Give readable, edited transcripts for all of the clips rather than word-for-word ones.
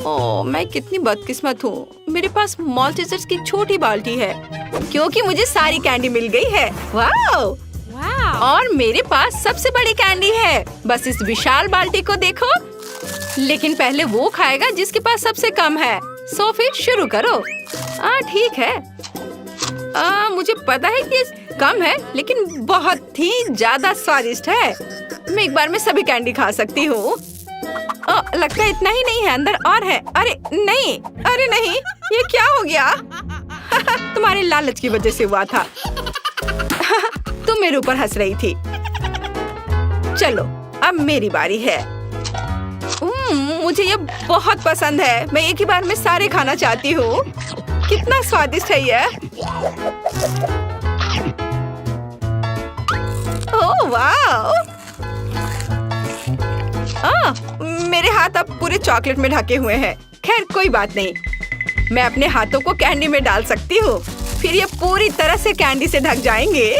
ओह, मैं कितनी बदकिस्मत हूँ। मेरे पास मॉल्टीजर्स की छोटी बाल्टी है क्योंकि मुझे सारी कैंडी मिल गई है। वाओ! और मेरे पास सबसे बड़ी कैंडी है। बस इस विशाल बाल्टी को देखो। लेकिन पहले वो खाएगा जिसके पास सबसे कम है। सो फिर शुरू करो। ठीक है। मुझे पता है कि कम है लेकिन बहुत ही ज्यादा स्वादिष्ट है। मैं एक बार में सभी कैंडी खा सकती हूँ। लगता है इतना ही नहीं है, अंदर और है। अरे नहीं, ये क्या हो गया? तुम्हारे लालच की वजह से हुआ था। तुम मेरे ऊपर हंस रही थी। चलो अब मेरी बारी है। मुझे ये बहुत पसंद है। मैं एक ही बार में सारे खाना चाहती हूँ। कितना स्वादिष्ट है ये। ओह वाह! मेरे हाथ अब पूरे चॉकलेट में ढके हुए हैं। खैर कोई बात नहीं, मैं अपने हाथों को कैंडी में डाल सकती हूँ। फिर ये पूरी तरह से कैंडी से ढक जाएंगे।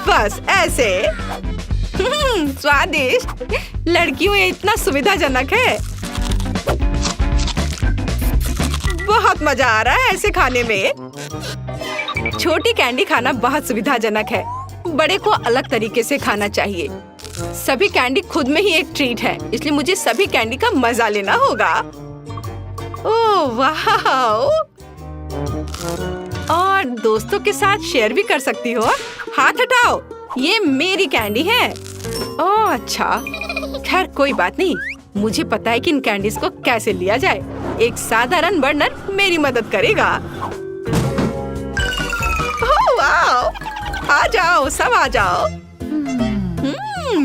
बस ऐसे। स्वादिष्ट। लड़कियों ये इतना सुविधाजनक है। बहुत मजा आ रहा है ऐसे खाने में। छोटी कैंडी खाना बहुत सुविधाजनक है। बड़े को अलग तरीके से खाना चाहिए। सभी कैंडी खुद में ही एक ट्रीट है, इसलिए मुझे सभी कैंडी का मजा लेना होगा। ओह वाह! और दोस्तों के साथ शेयर भी कर सकती हो। हाथ हटाओ, ये मेरी कैंडी है। ओह अच्छा, खैर कोई बात नहीं। मुझे पता है कि इन कैंडीज को कैसे लिया जाए। एक साधारण बर्नर मेरी मदद करेगा। ओह वाह! आ जाओ, सब आ जाओ।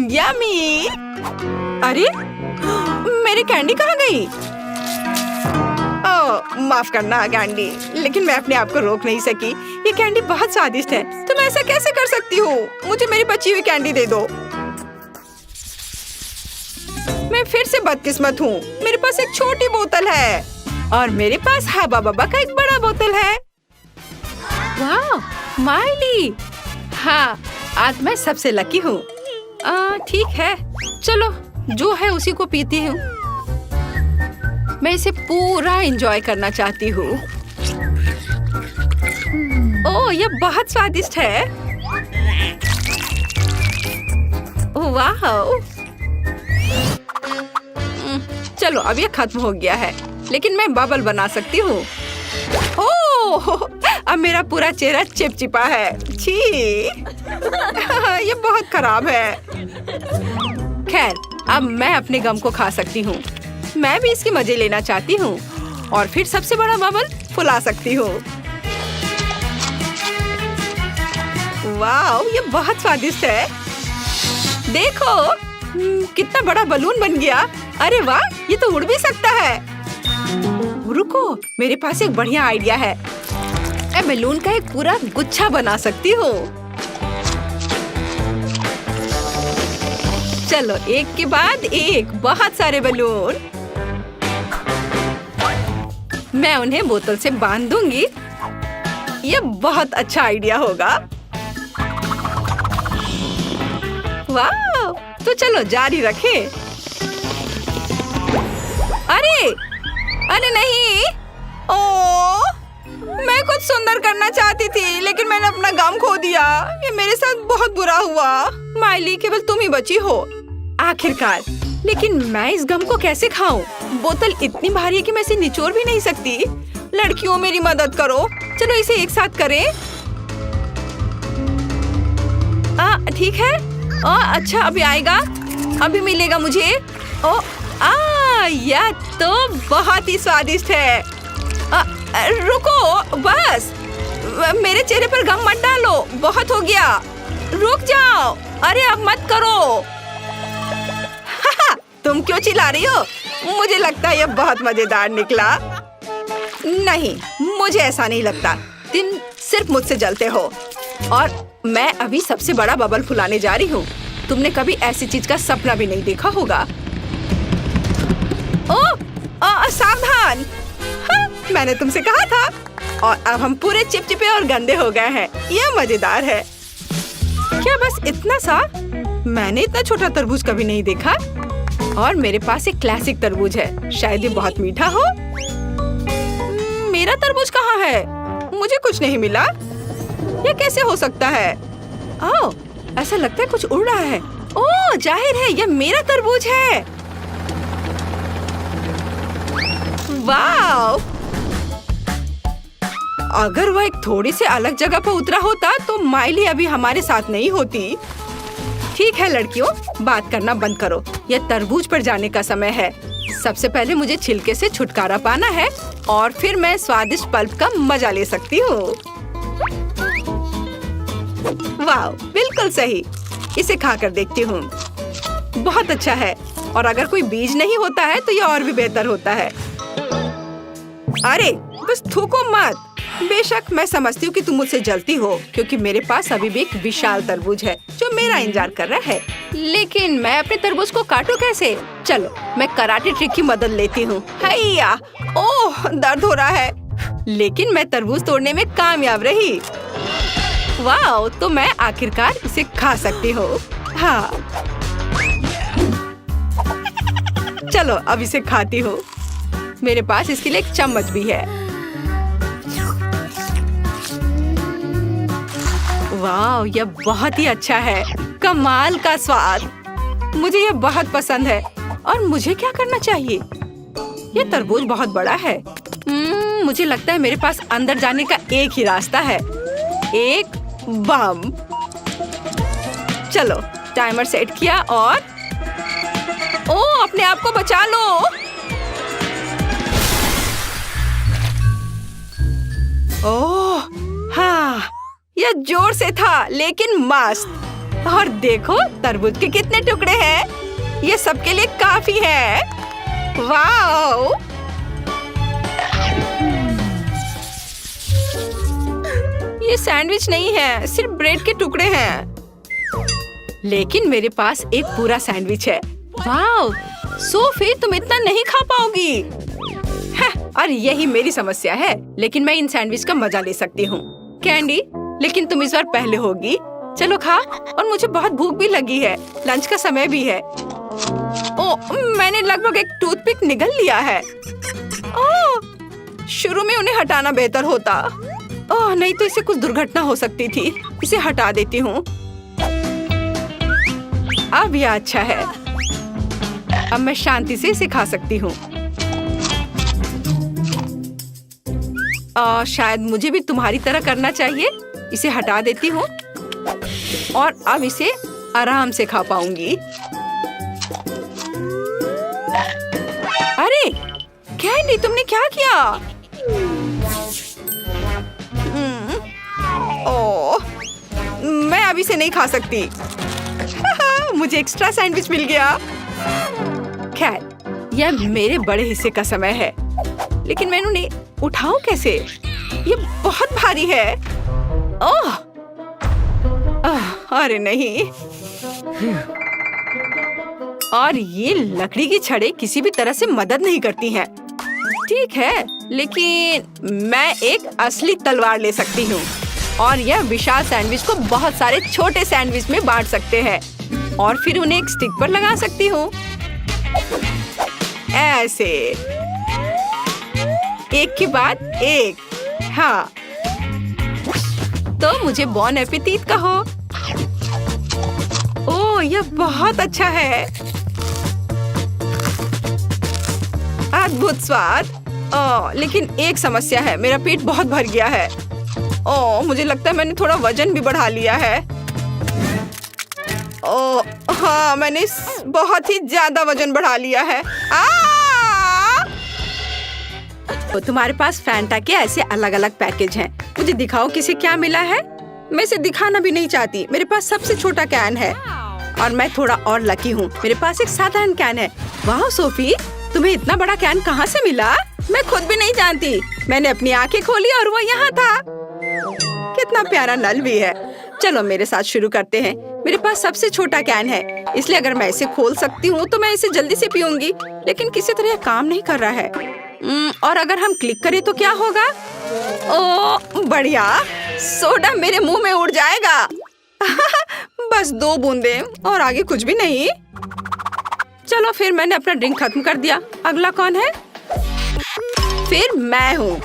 यम्मी! अरे मेरी कैंडी कहाँ गई? ओह माफ करना कैंडी, लेकिन मैं अपने आप को रोक नहीं सकी। ये कैंडी बहुत स्वादिष्ट है। तुम ऐसा कैसे कर सकती हो? मुझे मेरी बची हुई कैंडी दे दो। मैं फिर से बदकिस्मत हूँ। मेरे पास एक छोटी बोतल है और मेरे पास हब्बा बब्बा का एक बड़ा बोतल है। वाह माइली! हाँ, आज मैं सबसे लकी हूँ। ठीक है, चलो जो है उसी को पीती हूँ। मैं इसे पूरा एंजॉय करना चाहती हूँ। ओह ये बहुत स्वादिष्ट है। वाह! चलो अब ये खत्म हो गया है, लेकिन मैं बबल बना सकती हूँ। ओह अब मेरा पूरा चेहरा चिपचिपा है। छी! ये बहुत खराब है। खैर अब मैं अपने गम को खा सकती हूँ। मैं भी इसके मजे लेना चाहती हूँ और फिर सबसे बड़ा बबल फुला सकती हूँ। वाह ये बहुत स्वादिष्ट है। देखो कितना बड़ा बलून बन गया। अरे वाह, ये तो उड़ भी सकता है। रुको, मेरे पास एक बढ़िया आइडिया है। मैं बलून का एक पूरा गुच्छा बना सकती हूँ। चलो एक के बाद एक बहुत सारे बलून। मैं उन्हें बोतल से बांध दूंगी। ये बहुत अच्छा आइडिया होगा। वाह! तो चलो जारी रखें। अरे नहीं! ओह! मैं कुछ सुंदर करना चाहती थी, लेकिन मैंने अपना गम खो दिया। ये मेरे साथ बहुत बुरा हुआ। माइली, केवल तुम ही बची हो आखिरकार। लेकिन मैं इस गम को कैसे खाऊं? बोतल इतनी भारी है कि मैं इसे निचोड़ भी नहीं सकती। लड़कियों मेरी मदद करो। चलो इसे एक साथ करें। ठीक है। अच्छा अभी आएगा, अभी मिलेगा मुझे। यह तो बहुत ही स्वादिष्ट है। रुको बस, मेरे चेहरे पर गम मत डालो, बहुत हो गया। रुक जाओ। अरे अब मत करो। तुम क्यों चिल्ला रही हो? मुझे लगता है यह बहुत मजेदार निकला। नहीं, मुझे ऐसा नहीं लगता। तुम सिर्फ मुझसे जलते हो और मैं अभी सबसे बड़ा बबल फुलाने जा रही हूँ। तुमने कभी ऐसी चीज का सपना भी नहीं देखा होगा। सावधान! मैंने तुमसे कहा था। और अब हम पूरे चिपचिपे और गंदे हो गए हैं। यह मजेदार है। क्या बस इतना सा? मैंने इतना छोटा तरबूज कभी नहीं देखा। और मेरे पास एक क्लासिक तरबूज है, शायद ये बहुत मीठा हो। मेरा तरबूज कहाँ है? मुझे कुछ नहीं मिला। ये कैसे हो सकता है? ओह, ऐसा लगता है कुछ उड़ रहा है। ओह, जाहिर है ये मेरा तरबूज है। वाव! अगर वह एक थोड़ी सी अलग जगह पर उतरा होता तो माइली अभी हमारे साथ नहीं होती। ठीक है लड़कियों, बात करना बंद करो। यह तरबूज पर जाने का समय है। सबसे पहले मुझे छिलके से छुटकारा पाना है और फिर मैं स्वादिष्ट पल्प का मजा ले सकती हूँ। वाह, बिल्कुल सही। इसे खाकर देखती हूँ। बहुत अच्छा है। और अगर कोई बीज नहीं होता है तो यह और भी बेहतर होता है। अरे बस थूको मत। बेशक मैं समझती हूँ कि तुम मुझसे जलती हो क्योंकि मेरे पास अभी भी एक विशाल तरबूज है जो मेरा इंतजार कर रहा है। लेकिन मैं अपने तरबूज को काटूं कैसे? चलो मैं कराटे ट्रिक की मदद लेती हूँ। हैया! ओह, दर्द हो रहा है। लेकिन मैं तरबूज तोड़ने में कामयाब रही। वाह! तो मैं आखिरकार इसे खा सकती हूँ। हाँ, चलो अब इसे खाती हूँ। मेरे पास इसके लिए एक चम्मच भी है। वाह, यह बहुत ही अच्छा है। कमाल का स्वाद। मुझे यह बहुत पसंद है। और मुझे क्या करना चाहिए? यह तरबूज बहुत बड़ा है। मुझे लगता है मेरे पास अंदर जाने का एक ही रास्ता है। एक बम। चलो टाइमर सेट किया और ओह, अपने आप को बचा लो। ओह हाँ, यह जोर से था लेकिन मस्त। और देखो तरबूज के कितने टुकड़े हैं। ये सबके लिए काफी है। वाओ! ये सैंडविच नहीं है, सिर्फ ब्रेड के टुकड़े हैं। लेकिन मेरे पास एक पूरा सैंडविच है। वाओ! सोफी, तुम इतना नहीं खा पाओगी। और यही मेरी समस्या है। लेकिन मैं इन सैंडविच का मजा ले सकती हूँ। कैंडी, लेकिन तुम इस बार पहले होगी। चलो खा। और मुझे बहुत भूख भी लगी है। लंच का समय भी है। ओह, मैंने लगभग एक टूथपिक निगल लिया है। ओह, शुरू में उन्हें हटाना बेहतर होता। ओह नहीं तो इसे कुछ दुर्घटना हो सकती थी। इसे हटा देती हूँ। अब यह अच्छा है। अब मैं शांति से इसे खा सकती हूँ। शायद मुझे भी तुम्हारी तरह करना चाहिए। इसे हटा देती हूँ और अब इसे आराम से खा पाऊंगी। अरे कैंडी, तुमने क्या किया? ओह, मैं अभी से नहीं खा सकती। मुझे एक्स्ट्रा सैंडविच मिल गया। खैर, यह मेरे बड़े हिस्से का समय है। लेकिन मैं उन्हें उठाऊं कैसे? ये बहुत भारी है। ओह, अरे नहीं। और ये लकड़ी की छड़ें किसी भी तरह से मदद नहीं करती हैं। ठीक है, लेकिन मैं एक असली तलवार ले सकती हूँ और यह विशाल सैंडविच को बहुत सारे छोटे सैंडविच में बांट सकते हैं और फिर उन्हें एक स्टिक पर लगा सकती हूँ। ऐसे एक के बाद एक। हाँ, तो मुझे बॉन एपेटीट कहो। ओह, यह बहुत अच्छा है। अद्भुत स्वाद। ओह, लेकिन एक समस्या है, मेरा पेट बहुत भर गया है। ओह, मुझे लगता है मैंने थोड़ा वजन भी बढ़ा लिया है। ओह हाँ, मैंने बहुत ही ज्यादा वजन बढ़ा लिया है। तो तुम्हारे पास फैंटा के ऐसे अलग अलग पैकेज हैं। मुझे दिखाओ किसे क्या मिला है। मैं इसे दिखाना भी नहीं चाहती। मेरे पास सबसे छोटा कैन है और मैं थोड़ा और लकी हूँ। मेरे पास एक साधारण कैन है। वाह सोफी, तुम्हें इतना बड़ा कैन कहाँ से मिला? मैं खुद भी नहीं जानती। मैंने अपनी आंखें खोली और वो यहाँ था। कितना प्यारा नल भी है। चलो मेरे साथ शुरू करते हैं। मेरे पास सबसे छोटा कैन है, इसलिए अगर मैं इसे खोल सकती हूँ तो मैं इसे जल्दी से पीऊंगी। लेकिन किसी तरह यह काम नहीं कर रहा है। और अगर हम क्लिक करें तो क्या होगा? ओह बढ़िया, सोडा मेरे मुंह में उड़ जाएगा। बस 2 बूंदे और आगे कुछ भी नहीं। चलो फिर, मैंने अपना ड्रिंक खत्म कर दिया। अगला कौन है? फिर मैं हूँ।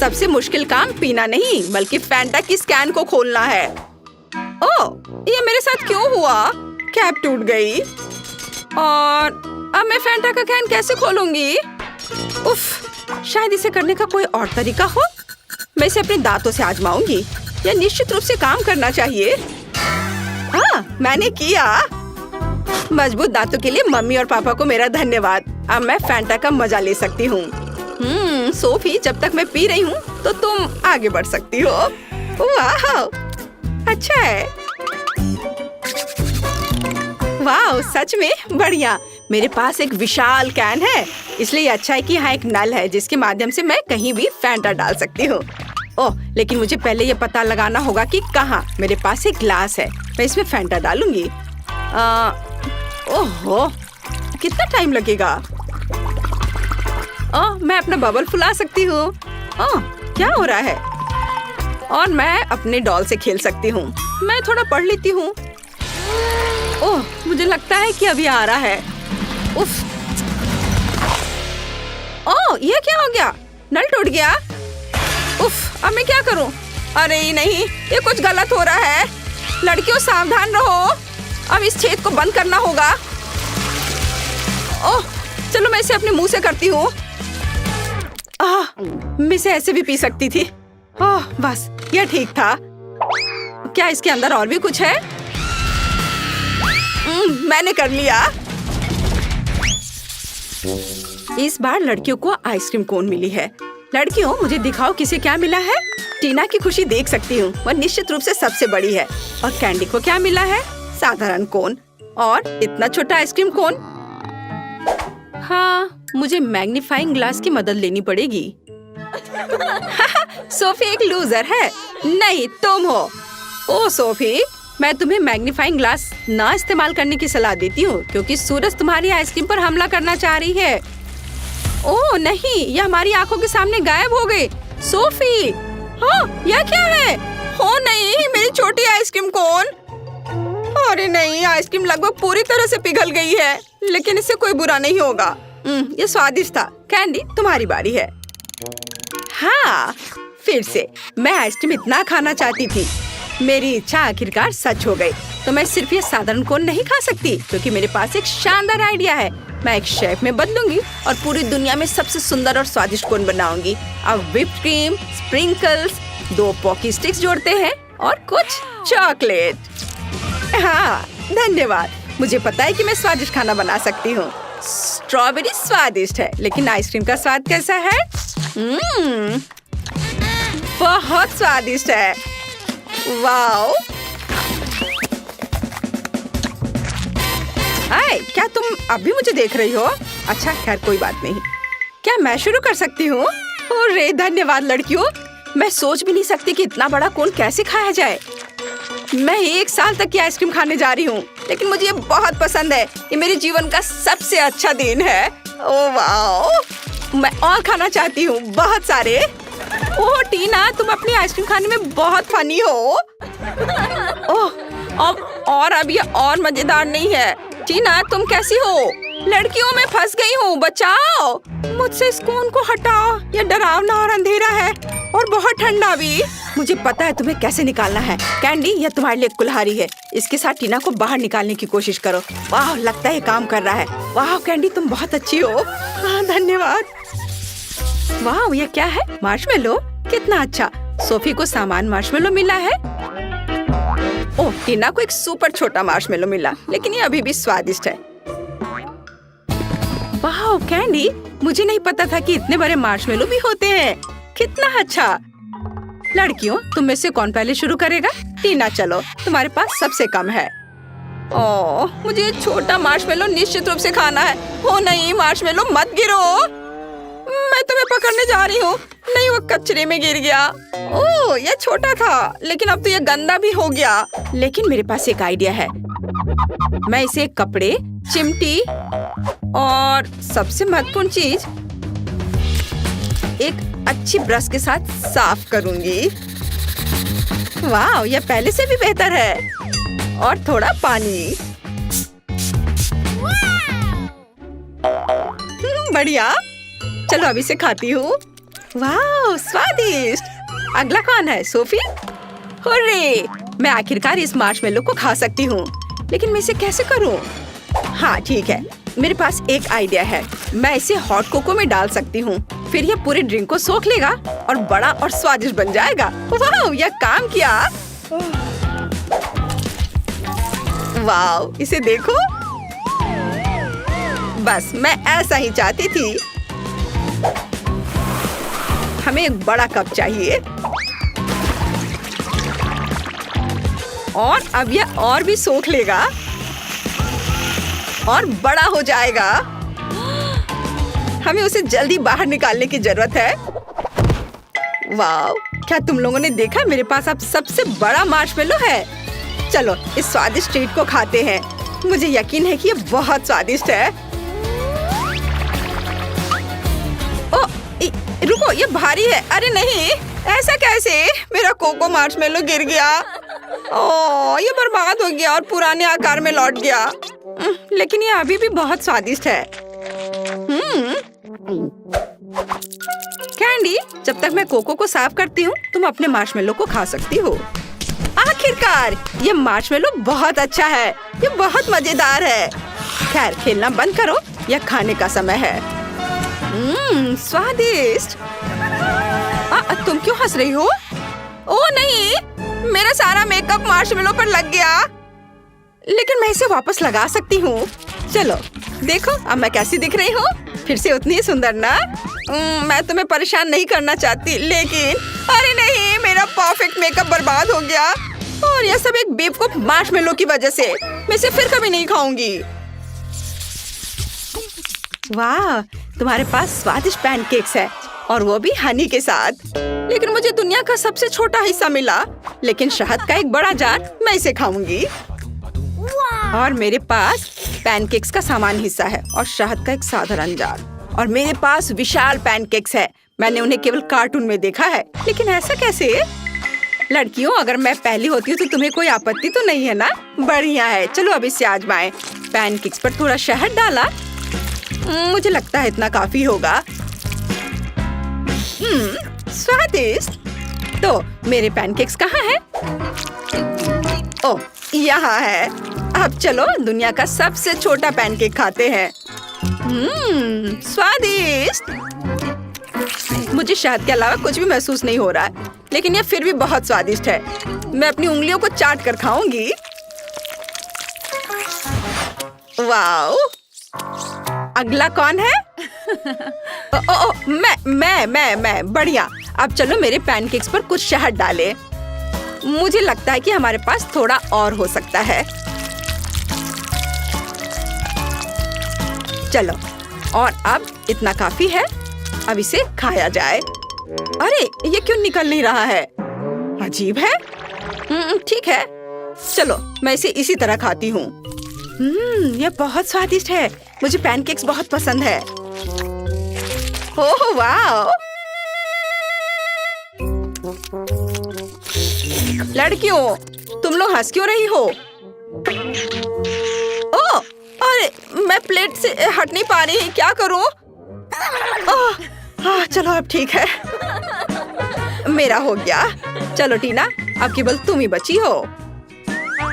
सबसे मुश्किल काम पीना नहीं बल्कि फैंटा की स्कैन को खोलना है। ओह, ये मेरे साथ क्यों हुआ? कैप टूट गई और अब मैं फैंटा का कैन कैसे खोलूंगी? उफ, शायद इसे करने का कोई और तरीका हो। मैं इसे अपने दांतों से आजमाऊंगी। यह निश्चित रूप से काम करना चाहिए। हाँ, मैंने किया। मजबूत दांतों के लिए मम्मी और पापा को मेरा धन्यवाद। अब मैं फैंटा का मजा ले सकती हूँ। सोफी, जब तक मैं पी रही हूँ तो तुम आगे बढ़ सकती हो। वाह, अच्छा है। वाह, सच में बढ़िया। मेरे पास एक विशाल कैन है, इसलिए अच्छा है कि यहाँ एक नल है जिसके माध्यम से मैं कहीं भी फैंटा डाल सकती हूँ। ओह, लेकिन मुझे पहले ये पता लगाना होगा कि कहाँ। मेरे पास एक ग्लास है, मैं इसमें फैंटा डालूंगी। ओहो, कितना टाइम लगेगा? मैं अपना बबल फुला सकती हूँ। क्या हो रहा है? और मैं अपने डॉल से खेल सकती हूँ। मैं थोड़ा पढ़ लेती हूँ। ओह, मुझे लगता है कि अभी आ रहा है। उफ। ओह, ये क्या हो गया? नल टूट गया। उफ, अब मैं क्या करूँ? अरे नहीं, ये कुछ गलत हो रहा है। लड़कियों, सावधान रहो। अब इस छेद को बंद करना होगा। ओह, चलो मैं इसे अपने मुंह से करती हूँ। मैं इसे ऐसे भी पी सकती थी। ओह, बस यह ठीक था। क्या इसके अंदर और भी कुछ है? मैंने कर लिया। इस बार लड़कियों को आइसक्रीम कोन मिली है। लड़कियों, मुझे दिखाओ किसे क्या मिला है। टीना की खुशी देख सकती हूँ, वह निश्चित रूप से सबसे बड़ी है। और कैंडी को क्या मिला है? साधारण कोन। और इतना छोटा आइसक्रीम कोन। हाँ, मुझे मैग्नीफाइंग ग्लास की मदद लेनी पड़ेगी। सोफी एक लूजर है। नहीं, तुम हो। ओ सोफी, मैं तुम्हें मैग्नीफाइंग ग्लास ना इस्तेमाल करने की सलाह देती हूँ क्योंकि सूरज तुम्हारी आइसक्रीम पर हमला करना चाह रही है। ओह नहीं, यह हमारी आंखों के सामने गायब हो गई। सोफी, हाँ, यह क्या है? हो नहीं, मेरी छोटी आइसक्रीम कोन। अरे नहीं, आइसक्रीम लगभग पूरी तरह से पिघल गई है, लेकिन इससे कोई बुरा नहीं होगा। ये स्वादिष्ट था। कैंडी, तुम्हारी बारी है। हाँ, फिर से मैं आइसक्रीम इतना खाना चाहती थी। मेरी इच्छा आखिरकार सच हो गई। तो मैं सिर्फ ये साधारण कोन नहीं खा सकती क्योंकि मेरे पास एक शानदार आइडिया है। मैं एक शेफ में बदलूंगी और पूरी दुनिया में सबसे सुंदर और स्वादिष्ट कोन बनाऊंगी। अब व्हिप्ड क्रीम, स्प्रिंकल्स, 2 पॉकी स्टिक्स जोड़ते हैं और कुछ चॉकलेट। हाँ, धन्यवाद। मुझे पता है कि मैं स्वादिष्ट खाना बना सकती हूँ। स्ट्रॉबेरी स्वादिष्ट है, लेकिन आइसक्रीम का स्वाद कैसा है? बहुत स्वादिष्ट है। वाओ! हाय, क्या तुम अभी मुझे देख रही हो? अच्छा, खैर कोई बात नहीं। क्या मैं शुरू कर सकती हूँ? अरे धन्यवाद लड़कियों। मैं सोच भी नहीं सकती कि इतना बड़ा कोन कैसे खाया जाए। मैं 1 साल तक की आइसक्रीम खाने जा रही हूँ, लेकिन मुझे ये बहुत पसंद है। ये मेरे जीवन का सबसे अच्छा दिन है। Oh wow! मैं और खाना चाहती हूँ, बहुत सारे। ओह टीना, तुम अपनी आइसक्रीम खाने में बहुत फनी हो। ओह, अब ये और मजेदार नहीं है। टीना, तुम कैसी हो? लड़कियों, मैं फंस गई हूँ, बचाओ। मुझसे इस कोन को हटाओ। ये डरावना और अंधेरा है और बहुत ठंडा भी। मुझे पता है तुम्हें कैसे निकालना है। कैंडी, यह तुम्हारे लिए कुल्हाड़ी है। इसके साथ टीना को बाहर निकालने की कोशिश करो। वाह, लगता है ये काम कर रहा है। वाह कैंडी, तुम बहुत अच्छी हो। हाँ, धन्यवाद। वाह, ये क्या है? मार्शमेलो? कितना अच्छा। सोफी को सामान मार्शमेलो मिला है। ओह, टीना को एक सुपर छोटा मार्शमेलो मिला, लेकिन ये अभी भी स्वादिष्ट है। वाह कैंडी, मुझे नहीं पता था कि इतने बड़े मार्शमेलो भी होते हैं। कितना अच्छा। लड़कियों, तुम में से कौन पहले शुरू करेगा? टीना, चलो, तुम्हारे पास सबसे कम है। ओह, मुझे छोटा मार्शमेलो निश्चित रूप से खाना है। हो नहीं, मार्शमेलो मत गिरो। मैं तुम्हें पकड़ने जा रही हूँ। नहीं, वो कचरे में गिर गया। ओह, यह छोटा था, लेकिन अब तो यह गंदा भी हो गया। लेकिन मेरे पास एक आइडिया है। मैं इसे कपड़े, चिमटी और सबसे महत्वपूर्ण चीज, एक अच्छी ब्रश के साथ साफ करूंगी। वाह, यह पहले से भी बेहतर है। और थोड़ा पानी। बढ़िया। चलो अभी से खाती हूँ। वाह स्वादिष्ट। अगला कौन है? सोफी। हुर्रे! मैं आखिरकार इस मार्शमेलो को खा सकती हूँ, लेकिन मैं इसे कैसे करूँ? हाँ ठीक है, मेरे पास एक आइडिया है। मैं इसे हॉट कोको में डाल सकती हूँ, फिर यह पूरे ड्रिंक को सोख लेगा और बड़ा और स्वादिष्ट बन जाएगा। वाह, यह काम किया। वाह, इसे देखो। बस मैं ऐसा ही चाहती थी। हमें एक बड़ा कप चाहिए और अब यह और भी सोख लेगा और बड़ा हो जाएगा। हमें उसे जल्दी बाहर निकालने की जरूरत है। वाह, क्या तुम लोगों ने देखा? मेरे पास अब सबसे बड़ा मार्शमेलो है। चलो इस स्वादिष्ट ट्रीट को खाते हैं। मुझे यकीन है कि ये बहुत स्वादिष्ट है। ओ, रुको, ये भारी है। अरे नहीं, ऐसा कैसे? मेरा कोको मार्शमेलो गिर गया। ओह, ये बर्बाद हो गया और पुराने आकार में लौट गया। लेकिन ये अभी भी बहुत स्वादिष्ट है। कैंडी, जब तक मैं कोको को साफ करती हूँ, तुम अपने मार्शमेलो को खा सकती हो। आखिरकार, ये मार्शमेलो बहुत अच्छा है। ये बहुत मजेदार है। खैर, खेलना बंद करो, यह खाने का समय है। स्वादिष्ट। तुम क्यों हंस रही हो? ओह नहीं, मेरा सारा मेकअप मार्शमेलो पर लग गया। लेकिन मैं इसे वापस लगा सकती हूँ। चलो देखो अब मैं कैसी दिख रही हूँ। फिर से उतनी ही सुंदर ना? मैं तुम्हें परेशान नहीं करना चाहती, लेकिन अरे नहीं, मेरा परफेक्ट मेकअप बर्बाद हो गया और यह सब एक बेवकूफ मार्शमेलो की वजह से। मैं इसे फिर कभी नहीं खाऊंगी। वाह, तुम्हारे पास स्वादिष्ट पैनकेक्स है और वो भी हनी के साथ। लेकिन मुझे दुनिया का सबसे छोटा हिस्सा मिला, लेकिन शहद का एक बड़ा जार। मैं इसे खाऊंगी। और मेरे पास पैनकेक्स का सामान हिस्सा है और शहद का एक साधारण जार। और मेरे पास विशाल पैनकेक्स है। मैंने उन्हें केवल कार्टून में देखा है, लेकिन ऐसा कैसे? लड़कियों, अगर मैं पहली होती हूँ तो तुम्हें कोई आपत्ति तो नहीं है ना? बढ़िया है, चलो अब इसे आजमाएं। पैनकेक्स पर थोड़ा शहद डाला। मुझे लगता है इतना काफी होगा। स्वादिष्ट। तो मेरे पैनकेक्स कहाँ हैं? ओह, यहाँ है। अब चलो दुनिया का सबसे छोटा पैनकेक खाते हैं। स्वादिष्ट। मुझे शहद के अलावा कुछ भी महसूस नहीं हो रहा है, लेकिन यह फिर भी बहुत स्वादिष्ट है। मैं अपनी उंगलियों को चाट कर खाऊंगी। वाओ, अगला कौन है? मैं। बढ़िया। अब चलो मेरे पैनकेक्स पर कुछ शहद डालें। मुझे लगता है कि हमारे पास थोड़ा और हो सकता है। चलो, और अब इतना काफी है। अब इसे खाया जाए। अरे, ये क्यों निकल नहीं रहा है? अजीब है। ठीक है, चलो मैं इसे इसी तरह खाती हूँ। यह बहुत स्वादिष्ट है। मुझे पैनकेक्स बहुत पसंद है। ओह वाह! लड़कियों, तुम लोग हंस क्यों रही हो? ओह, अरे मैं प्लेट से हट नहीं पा रही। क्या करूं? चलो अब ठीक है। मेरा हो गया। चलो टीना, अब केवल तुम ही बची हो।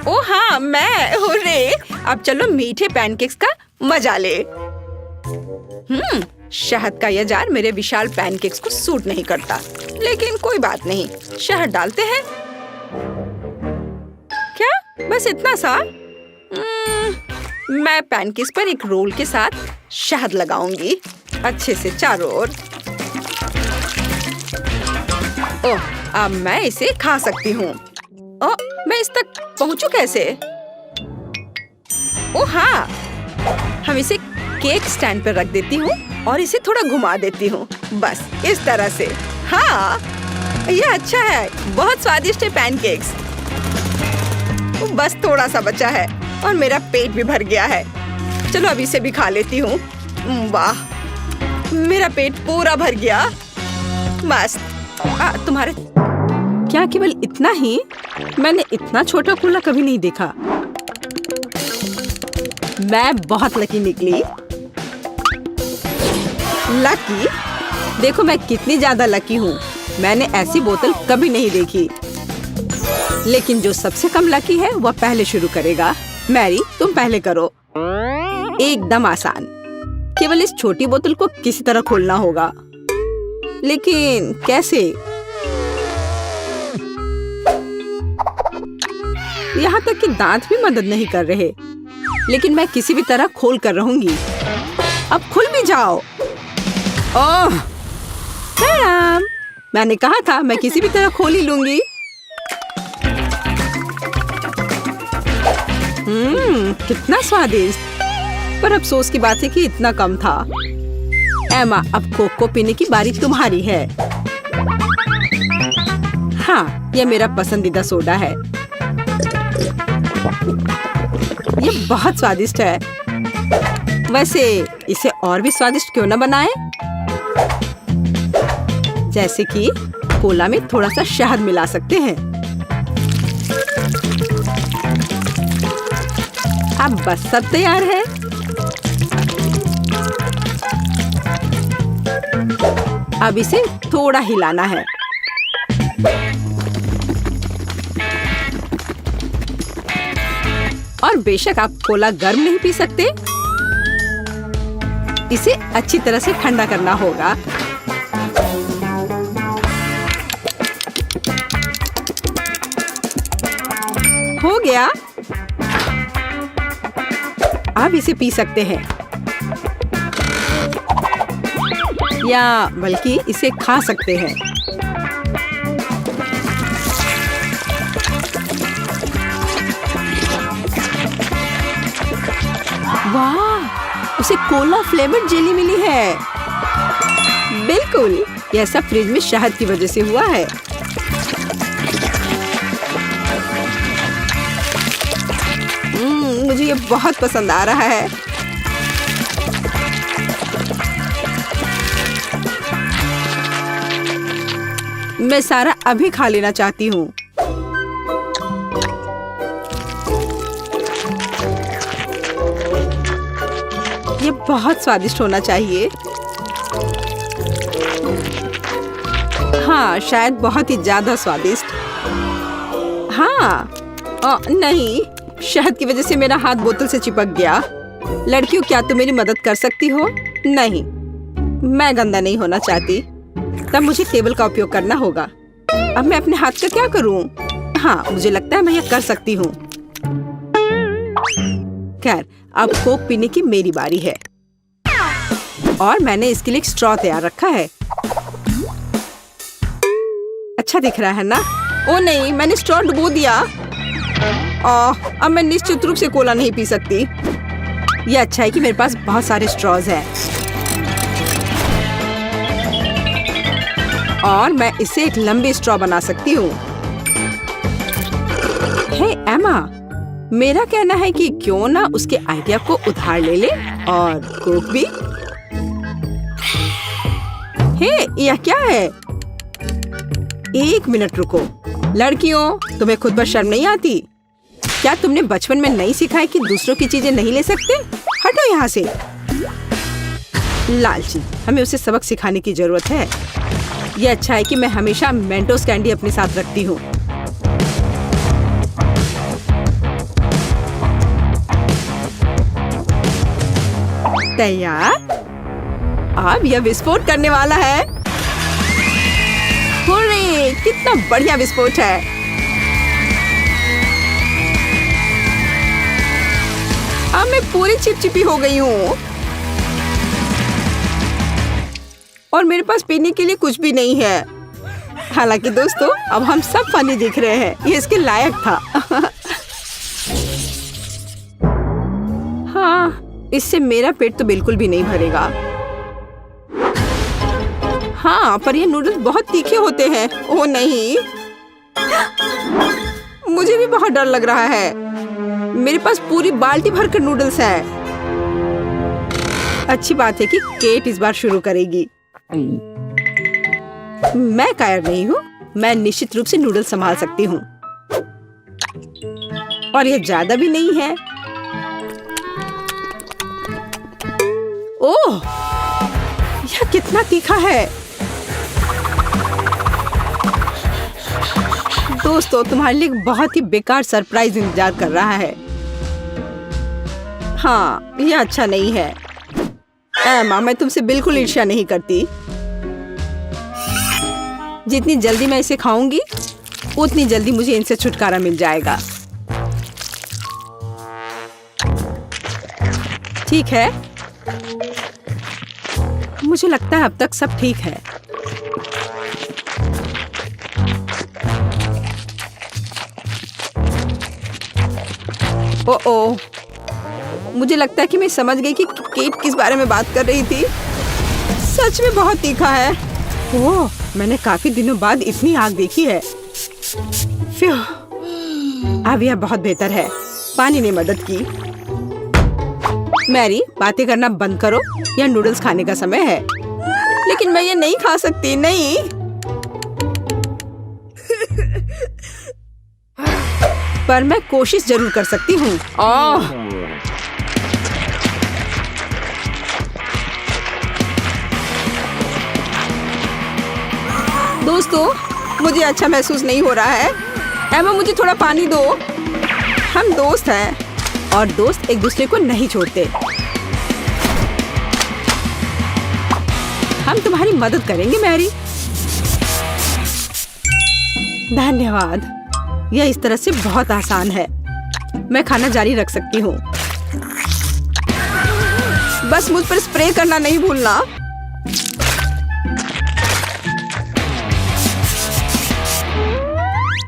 ओह हाँ, मैं। हुर्रे! अब चलो मीठे पैनकेक्स का मजा ले। शहद का यह जार मेरे विशाल पैनकेक्स को सूट नहीं करता, लेकिन कोई बात नहीं, शहद डालते हैं। क्या? बस इतना सा? मैं पैनकेक्स पर एक रोल के साथ शहद लगाऊंगी, अच्छे से चारों ओर। ओह, अब मैं इसे खा सकती हूँ। ओह, मैं इस तक पहुँचूं कैसे? ओह हाँ, हम इसे केक स्टैंड पर रख देती हूँ और इसे थोड़ा घुमा देती हूँ, बस इस तरह से। हाँ, यह अच्छा है। बहुत स्वादिष्ट है पैनकेक्स। बस थोड़ा सा बचा है और मेरा पेट भी भर गया है। चलो अभी इसे भी खा लेती हूँ। वाह, मेरा पेट पूरा भर गया। मस्त। तुम्हारे क्या केवल इतना ही? मैंने इतना छोटा कूला कभी नहीं देखा। मैं बहुत लकी निकली। लकी? देखो मैं कितनी ज्यादा लकी हूँ। मैंने ऐसी बोतल कभी नहीं देखी। लेकिन जो सबसे कम लकी है वह पहले शुरू करेगा। मैरी, तुम पहले करो। एकदम आसान। केवल इस छोटी बोतल को किसी तरह खोलना होगा। लेकिन कैसे? यहाँ तक कि दांत भी मदद नहीं कर रहे। लेकिन मैं किसी भी तरह खोल कर रहूंगी। अब खुल भी जाओ। ओह, मैडम, मैंने कहा था मैं किसी भी तरह खोल ही लूंगी। कितना स्वादिष्ट। पर अफसोस की बात है कि इतना कम था। एमा, अब कोक को पीने की बारी तुम्हारी है। हाँ, यह मेरा पसंदीदा सोडा है। यह बहुत स्वादिष्ट है। वैसे इसे और भी स्वादिष्ट क्यों न बनाएं? जैसे कि कोला में थोड़ा सा शहद मिला सकते हैं। अब बस सब तैयार है। अब इसे थोड़ा हिलाना है। और बेशक आप कोला गर्म नहीं पी सकते। इसे अच्छी तरह से ठंडा करना होगा। हो गया। अब इसे पी सकते हैं या बल्कि इसे खा सकते हैं। वाह, उसे कोला फ्लेवर्ड जेली मिली है। बिल्कुल, यह सब फ्रिज में शहद की वजह से हुआ है। मुझे ये बहुत पसंद आ रहा है। मैं सारा अभी खा लेना चाहती हूँ। ये बहुत स्वादिष्ट होना चाहिए। हाँ, शायद बहुत ही ज्यादा स्वादिष्ट। हाँ, नहीं, शहद की वजह से मेरा हाथ बोतल से चिपक गया। लड़कियों, क्या तुम मेरी मदद कर सकती हो? नहीं, मैं गंदा नहीं होना चाहती। तब मुझे टेबल का उपयोग करना होगा। अब मैं अपने हाथ का क्या करूं? हाँ, मुझे लगता है मैं ये कर सकती हूँ। खैर, अब कोक पीने की मेरी बारी है। और मैंने इसके लिए एक स्ट्रॉ तैयार रखा है। अच्छा दिख रहा है ना? ओ नहीं, मैंने स्ट्रॉ डुबो दिया। अब मैं निश्चित रूप से कोला नहीं पी सकती। ये अच्छा है कि मेरे पास बहुत सारे स्ट्रॉज हैं। और मैं इससे एक लंबी स्ट्रॉ बना सकती हूँ। हे एमा, मेरा कहना है कि क्यों ना उसके आइडिया को उधार ले ले और कोक भी। हे, यह क्या है? एक मिनट रुको। लड़कियों, तुम्हें खुद पर शर्म नहीं आती? क्या तुमने बचपन में नहीं सीखा है कि दूसरों की चीजें नहीं ले सकते? हटो यहाँ से। लालची, हमें उसे सबक सिखाने की जरूरत है। यह अच्छा है कि मैं हमेशा मेंटोस कैंडी अपने साथ रखती हूँ। तैयार? अब यह विस्फोट करने वाला है। हुर्रे, कितना बढ़िया विस्फोट है। अब मैं पूरी चिपचिपी हो गई हूँ और मेरे पास पीने के लिए कुछ भी नहीं है। हालांकि दोस्तों, अब हम सब फनी दिख रहे हैं। ये इसके लायक था। हाँ, इससे मेरा पेट तो बिल्कुल भी नहीं भरेगा। हाँ, पर ये नूडल्स बहुत तीखे होते हैं। ओह नहीं, मुझे भी बहुत डर लग रहा है। मेरे पास पूरी बाल्टी भरकर नूडल्स है। अच्छी बात है कि केट इस बार शुरू करेगी। मैं कायर नहीं हूँ। मैं निश्चित रूप से नूडल्स संभाल सकती हूँ। और ये ज्यादा भी नहीं है। ओह, यह कितना तीखा है। दोस्तों, तुम्हारे लिए एक बहुत ही बेकार सरप्राइज इंतजार कर रहा है। हाँ, यह अच्छा नहीं है। एमा, मैं तुमसे बिल्कुल ईर्ष्या नहीं करती। जितनी जल्दी मैं इसे खाऊंगी उतनी जल्दी मुझे इनसे छुटकारा मिल जाएगा। ठीक है, मुझे लगता है अब तक सब ठीक है। ओह, मुझे लगता है कि मैं समझ गई कि केट किस बारे में बात कर रही थी। सच में बहुत तीखा है। ओह, मैंने काफी दिनों बाद इतनी आग देखी है। फ्यू, अब यह बहुत बेहतर है। पानी ने मदद की। मैरी, बातें करना बंद करो, यह नूडल्स खाने का समय है। लेकिन मैं ये नहीं खा सकती। नहीं। पर मैं कोशिश जरूर कर सकती हूँ। दोस्तों, मुझे अच्छा महसूस नहीं हो रहा है। एमा, मुझे थोड़ा पानी दो। हम दोस्त हैं और दोस्त एक दूसरे को नहीं छोड़ते। हम तुम्हारी मदद करेंगे मैरी। धन्यवाद। यह इस तरह से बहुत आसान है। मैं खाना जारी रख सकती हूँ। बस मुझ पर स्प्रे करना नहीं भूलना।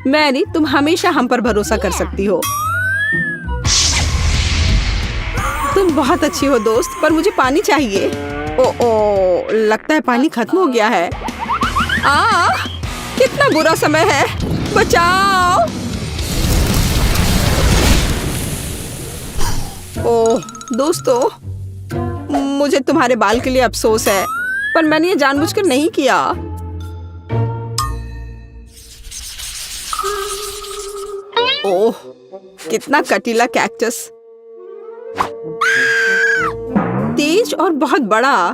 मैरी, तुम हमेशा हम पर भरोसा कर सकती हो। तुम बहुत अच्छी हो दोस्त, पर मुझे पानी चाहिए। ओ, लगता है पानी खत्म हो गया है। कितना बुरा समय है। बचाओ। ओह दोस्तों, मुझे तुम्हारे बाल के लिए अफसोस है, पर मैंने ये जानबूझकर नहीं किया। ओह, कितना कटीला कैक्टस। तेज और बहुत बड़ा।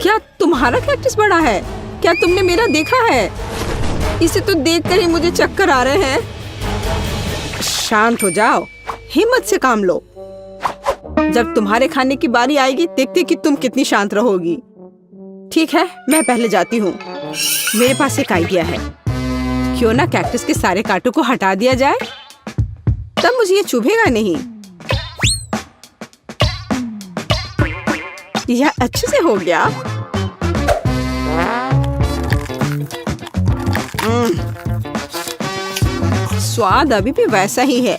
क्या तुम्हारा कैक्टस बड़ा है? क्या तुमने मेरा देखा है? इसे तो देखकर ही मुझे चक्कर आ रहे हैं। शांत हो जाओ, हिम्मत से काम लो। जब तुम्हारे खाने की बारी आएगी, देखते कि तुम कितनी शांत रहोगी। ठीक है, मैं पहले जाती हूँ। मेरे पास एक आइडिया है। क्यों ना कैक्टस के सारे कांटों को हटा दिया जाए, तब मुझे ये चुभेगा नहीं। यह अच्छे से हो गया। स्वाद अभी भी वैसा ही है,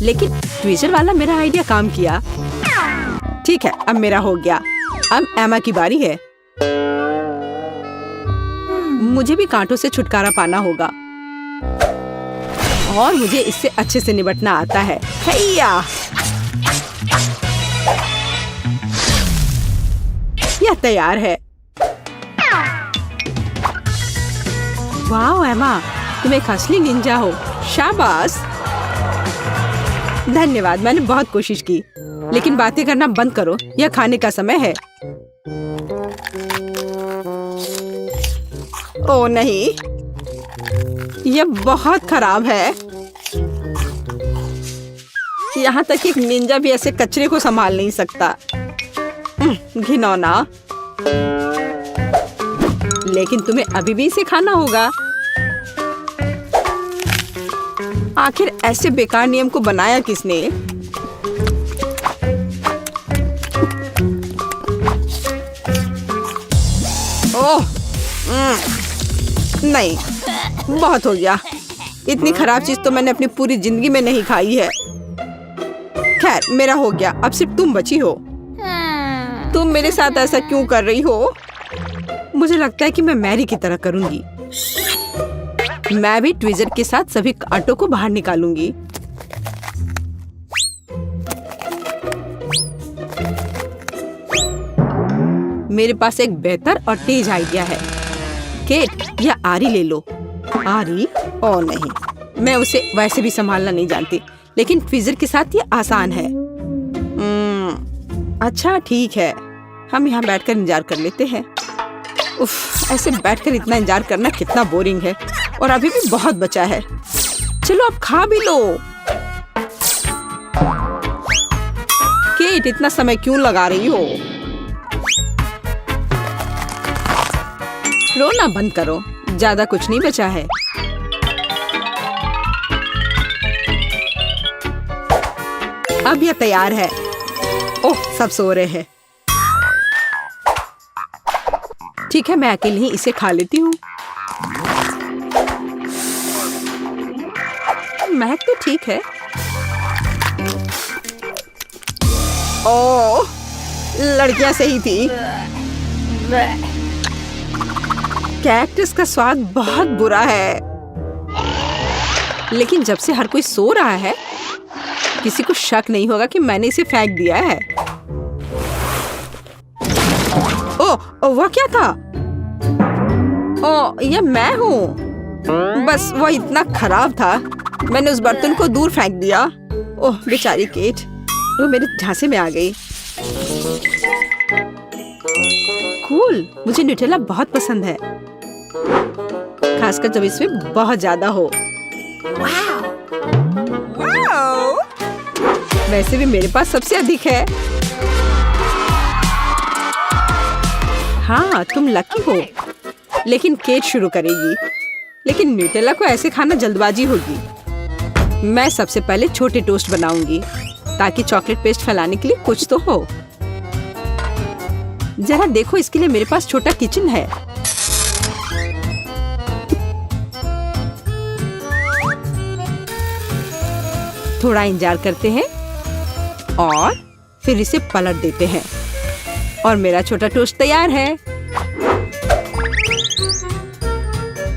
लेकिन ट्विजर वाला मेरा आइडिया काम किया। ठीक है, अब मेरा हो गया। अब एमा की बारी है। मुझे भी कांटों से छुटकारा पाना होगा और मुझे इससे अच्छे से निपटना आता है। हैया! यह तैयार है। वाह एमा, तुम एक असली निंजा हो। शाबाश। धन्यवाद, मैंने बहुत कोशिश की। लेकिन बातें करना बंद करो, यह खाने का समय है। ओह नहीं, यह बहुत खराब है। यहाँ तक एक निंजा भी ऐसे कचरे को संभाल नहीं सकता। घिनौना। लेकिन तुम्हें अभी भी इसे खाना होगा। आखिर ऐसे बेकार नियम को बनाया किसने? ओह, नहीं, बहुत हो गया। इतनी खराब चीज तो मैंने अपनी पूरी जिंदगी में नहीं खाई है। खैर, मेरा हो गया। अब सिर्फ तुम बची हो। तुम मेरे साथ ऐसा क्यों कर रही हो? मुझे लगता है कि मैं मैरी की तरह करूंगी। मैं भी ट्विजर के साथ सभी कांटों को बाहर निकालूंगी। मेरे पास एक बेहतर और तेज आइडिया है। केट, यह आरी ले लो। आरी? ओ नहीं, मैं उसे वैसे भी संभालना नहीं जानती, लेकिन ट्विजर के साथ ये आसान है। अच्छा ठीक है, हम यहाँ बैठकर इंतजार कर लेते हैं। उफ, ऐसे बैठकर इतना इंतजार करना कितना बोरिंग है। और अभी भी बहुत बचा है। चलो अब खा भी लो। केट, इतना समय क्यों लगा रही हो? रोना बंद करो, ज्यादा कुछ नहीं बचा है। अब यह तैयार है। ओह, सब सो रहे हैं। ठीक है, मैं अकेले ही इसे खा लेती हूँ। महक तो ठीक है। ओह, लड़कियां सही थी। कैक्टस का स्वाद बहुत बुरा है, लेकिन जब से हर कोई सो रहा है, किसी को शक नहीं होगा कि मैंने इसे फेंक दिया है। ओह, वह क्या था? ओह, यह मैं हूँ। बस वह इतना खराब था, मैंने उस बर्तन को दूर फेंक दिया। ओह बेचारी केट, वो मेरे झांसे में आ गई। कूल, मुझे न्यूटेला बहुत पसंद है, खासकर जब इसमें बहुत ज्यादा हो। वैसे भी मेरे पास सबसे अधिक है। हाँ, तुम लकी हो। लेकिन केट शुरू करेगी। लेकिन न्यूटेला को ऐसे खाना जल्दबाजी होगी। मैं सबसे पहले छोटे टोस्ट बनाऊंगी, ताकि चॉकलेट पेस्ट फैलाने के लिए कुछ तो हो। जरा देखो, इसके लिए मेरे पास छोटा किचन है। थोड़ा इंतजार करते हैं और फिर इसे पलट देते हैं और मेरा छोटा टोस्ट तैयार है।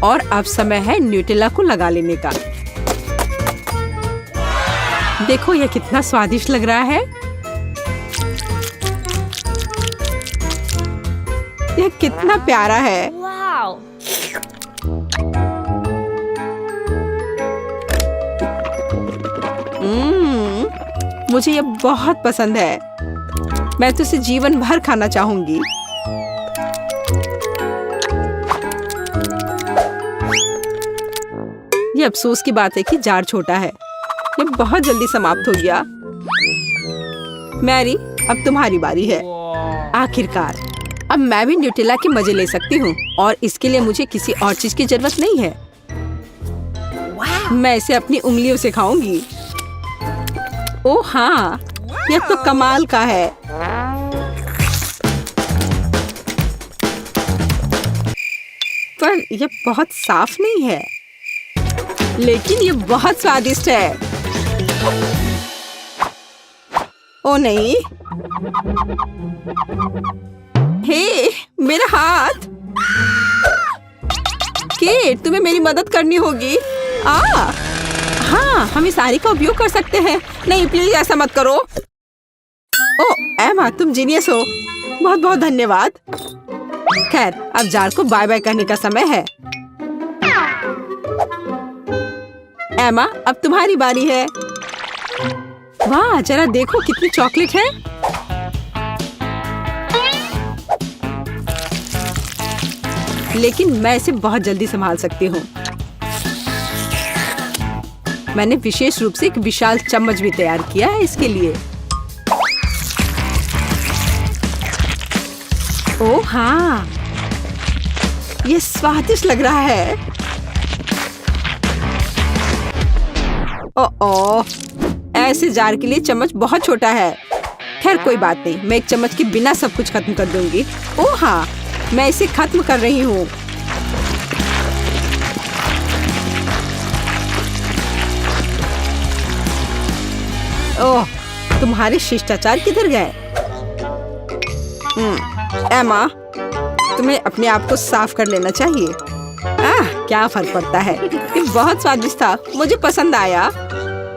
और अब समय है न्यूटेला को लगा लेने का। देखो यह कितना स्वादिष्ट लग रहा है। यह कितना प्यारा है। मुझे यह बहुत पसंद है। मैं तो इसे जीवन भर खाना चाहूंगी। ये अफसोस की बात है कि जार छोटा है। ये बहुत जल्दी समाप्त हो गया। मैरी, अब तुम्हारी बारी है। आखिरकार अब मैं भी न्यूटेला के मजे ले सकती हूँ और इसके लिए मुझे किसी और चीज की जरूरत नहीं है। मैं इसे अपनी उंगलियों से खाऊंगी। ओह हाँ, यह तो कमाल का है। पर यह बहुत साफ नहीं है, लेकिन यह बहुत स्वादिष्ट है। ओ नहीं, हे मेरा हाथ। केट, तुम्हें मेरी मदद करनी होगी। हाँ, हम इस आरी का उपयोग कर सकते हैं। नहीं प्लीज ऐसा मत करो। ओ एमा, तुम जीनियस हो। बहुत बहुत धन्यवाद। खैर, अब जार को बाय बाय करने का समय है। एमा, अब तुम्हारी बारी है। वाह, जरा देखो कितनी चॉकलेट है। लेकिन मैं इसे बहुत जल्दी संभाल सकती हूँ। मैंने विशेष रूप से एक विशाल चम्मच भी तैयार किया है इसके लिए। ओह हाँ, ये स्वादिष्ट लग रहा है। ओह, ऐसे जार के लिए चम्मच बहुत छोटा है। खैर कोई बात नहीं, मैं एक चम्मच के बिना सब कुछ खत्म कर दूंगी। ओह हाँ, मैं इसे खत्म कर रही हूँ। ओह, तुम्हारे शिष्टाचार किधर गए? एमा, तुम्हें अपने आप को साफ कर लेना चाहिए। क्या फर्क पड़ता है। ये बहुत स्वादिष्ट था, मुझे पसंद आया।